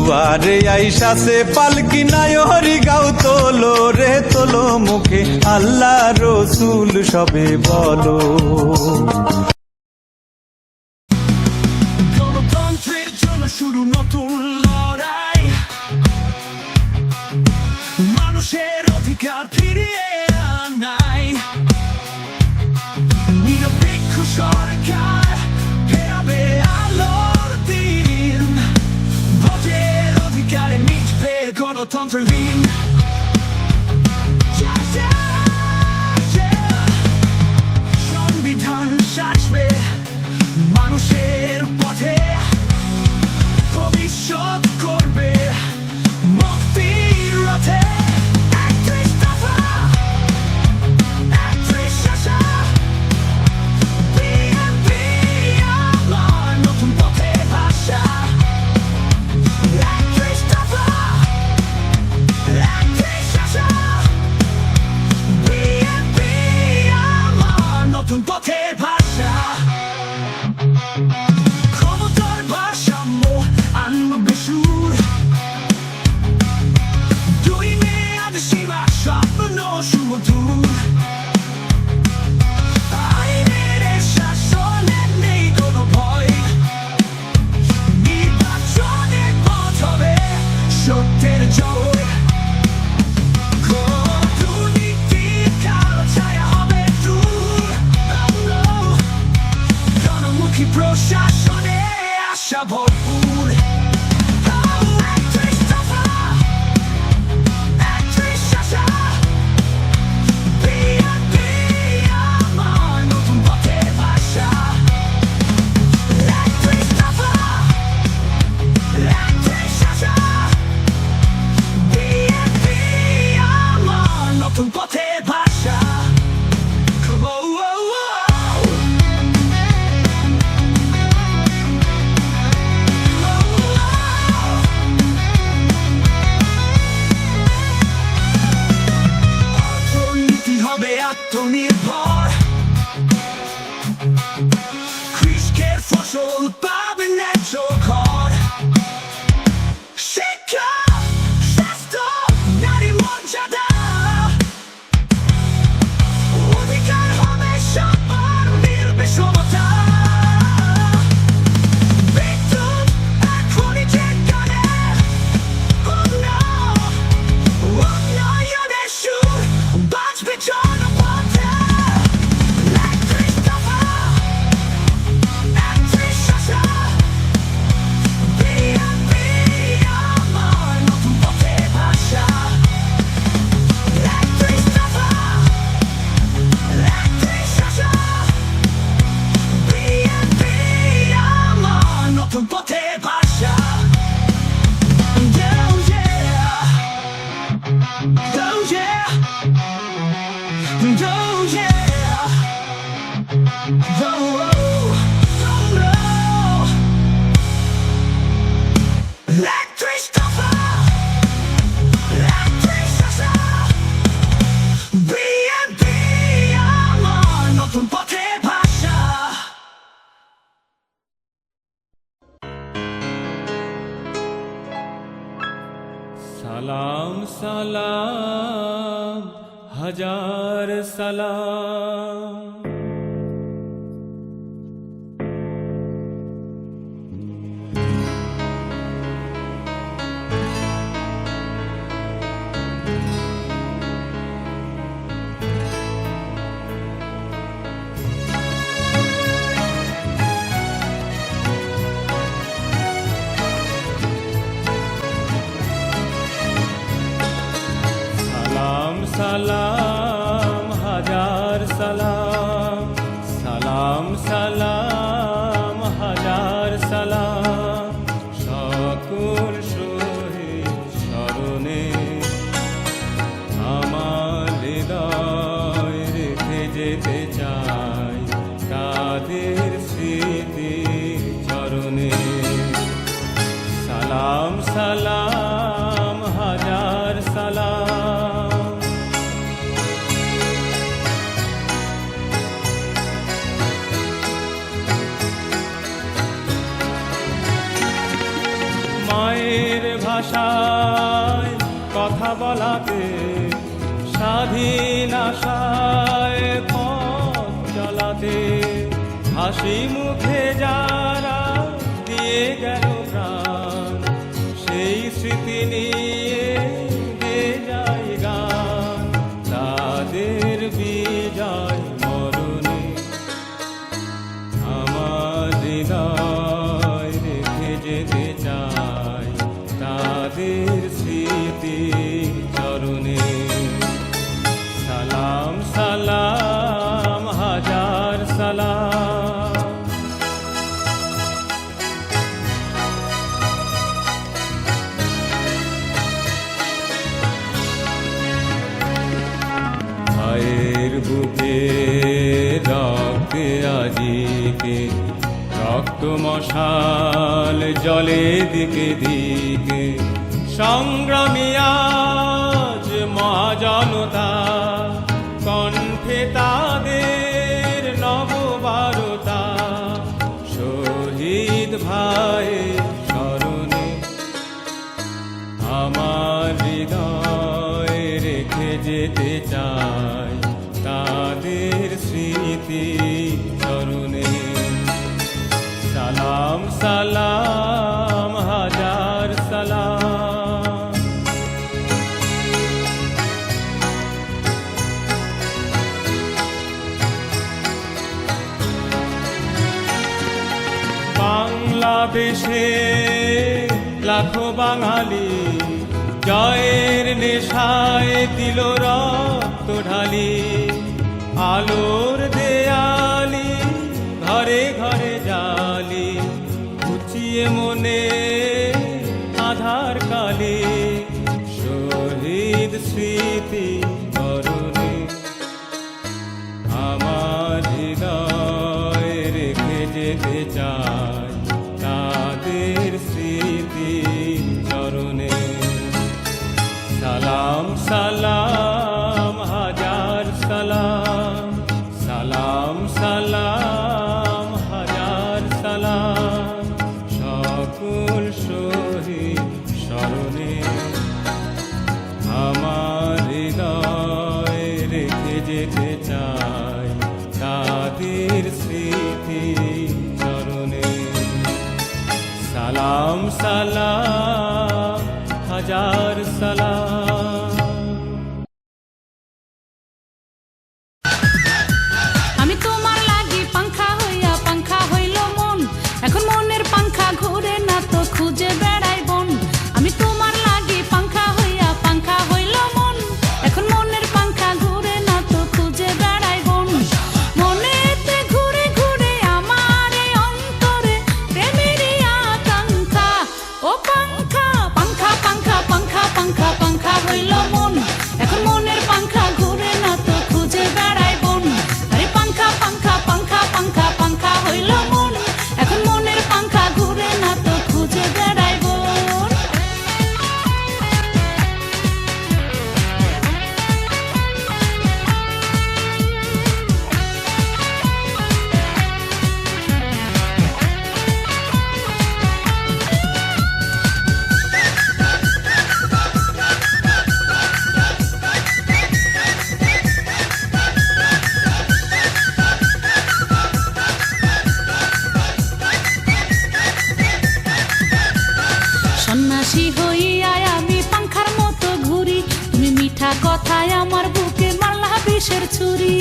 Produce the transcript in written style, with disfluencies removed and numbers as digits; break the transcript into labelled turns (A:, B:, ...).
A: দুয়ারে আইসাছে পালকি নায়রি গাও তোলো রে তোলো মুখে আল্লাহ রসুল সবে বলো।
B: গণতন্ত্রের জন্য শুরু নতুন লড়াই, মানুষের অধিকার ফিরিয়ে আনাই, নিরপেক্ষ সরকার ফেরাবে আলোর দিন, ভোটের অধিকারে মিটবে গণতন্ত্রের ঋণ। সংবিধান সাজবে মানুষের পথে, ভবিষ্যৎ করবে মুক্তির রথে। ৩১ দফা, ৩১ আশা, বিএনপি আমার নতুন পথের ভাষা। ৩১ দফা, ৩১ আশা, বিএনপি আমার নতুন পথের ভাষা। ক্ষমতার ভারসাম্য আনবে সুর, দুই মেয়াদ সীমা স্বপ্ন সুমধুর, আইনের শাসনে নেই কোনো ভয়, নির্বাচনের পথ হবে সত্যের জয়। দুর্নীতির কালো ছায়া হবে দূর, জনমুখী প্রশাসনে আশা ভরপুর। ৩১ দফা, ৩১ আশা, বিএনপি আমার নতুন পথের ভাষা। ৩১ দফা, ৩১ আশা, বিএনপি আমার নতুন পথের ভাষা। অর্থনীতি হবে আত্মনির্ভর, কৃষকের ফসল পাবে ন্যায্য খড়, শিক্ষা, স্বাস্থ্য, নারী মর্যাদা, অধিকার হবে সবার, মিলবে সমতা। বিদ্যুৎ আর খনিজের গানে উন্নয়নের সুর বাজবে জনপথে। ৩১ দফা, ৩১ আশা, বিএনপি আমার নতুন পথের ভাষা। ৩১ দফা, ৩১ আশা, বিএনপি আমার নতুন পথের ভাষা। Oh yeah, oh yeah, oh no. ৩১ দফা, ৩১ আশা, বিএনপি আমার নতুন পথের ভাষা।
C: সালাম সালাম হাজার সালাম, সালাম হাজার সালাম, সালাম সালাম হাজার সালাম, সকল শহীদ স্মরণে আমার হৃদয় রেখে যেতে চাই তাদের স্মৃতির চরণে। সালাম সালাম হাজার সালাম, মায়ের ভাষায় কথা বলাতে স্বাধীন আশায় পথ চলাতে হাসি মুখে যারা দিয়ে গেল প্রাণ সেই স্মৃতি নিয়ে গেয়ে যায় গান তাদের বিজয় মরণে আমার হৃদয় রেখে যেতে চাই তাদের স্মৃতি চরণে সালাম সালাম হাজার সালাম ভাইয়ের বুকে রক্তে আজিকে রক্ত মশাল জলে দিকে দিকে সংগ্রামী আজ মহাজনতা কণ্ঠে তাদের নববারতা শহীদ ভাই স্মরণে আমার হৃদয় রেখে যেতে চাই তাদের স্মৃতি চরণে সালাম সালাম হাজার সালাম বাংলাদেশে লাখো বাঙালি জয়ের নেশায় দিল রক্ত ঢালি আলোর দেয়ালি ঘরে ঘরে জালি ঘুচিয়ে মনে আধার কালি শহীদ স্মৃতি করুণে আমার হৃদয় রেখে যেতে চাই তাদের স্মৃতি চরণে সালাম সালাম হাজার সালাম সালাম সালাম হাজার সালাম সকল শহীদ স্মরণে আমার হৃদয় রেখে যেতে চাই তাদের স্মৃতি চরণে সালাম সালাম হাজার সালাম
D: আমি তোমার লাগি পাংখা হইয়া পাংখা হইল মন এখন মনের পাংখা ঘুরে না তো খুঁজে বেড়াই বন আমি তোমার লাগি পাংখা হইয়া পাংখা হইল মন এখন মনের পাংখা ঘুরে না তো খুঁজে বেড়াই বন মনেতে ঘুরে ঘুরে আমার এই অন্তরে প্রেমেরই আকাঙ্ক্ষা ও পাংখা পাংখা পাংখা পাংখা পাংখা পাংখা হইল মন এখন মনের পাংখা ঘুরে না তো খুঁজে বেড়াই বন আরে পাংখা পাংখা পাংখা পাংখা পাংখা হইল মন এখন মনের পাংখা ঘুরে না তো খুঁজে বেড়াই বন সন্ন্যাসী হইয়া আমি পাংখার মতো ঘুরি তুমি মিঠা কথায় আমার বুকে মারলা বিষের ছুরি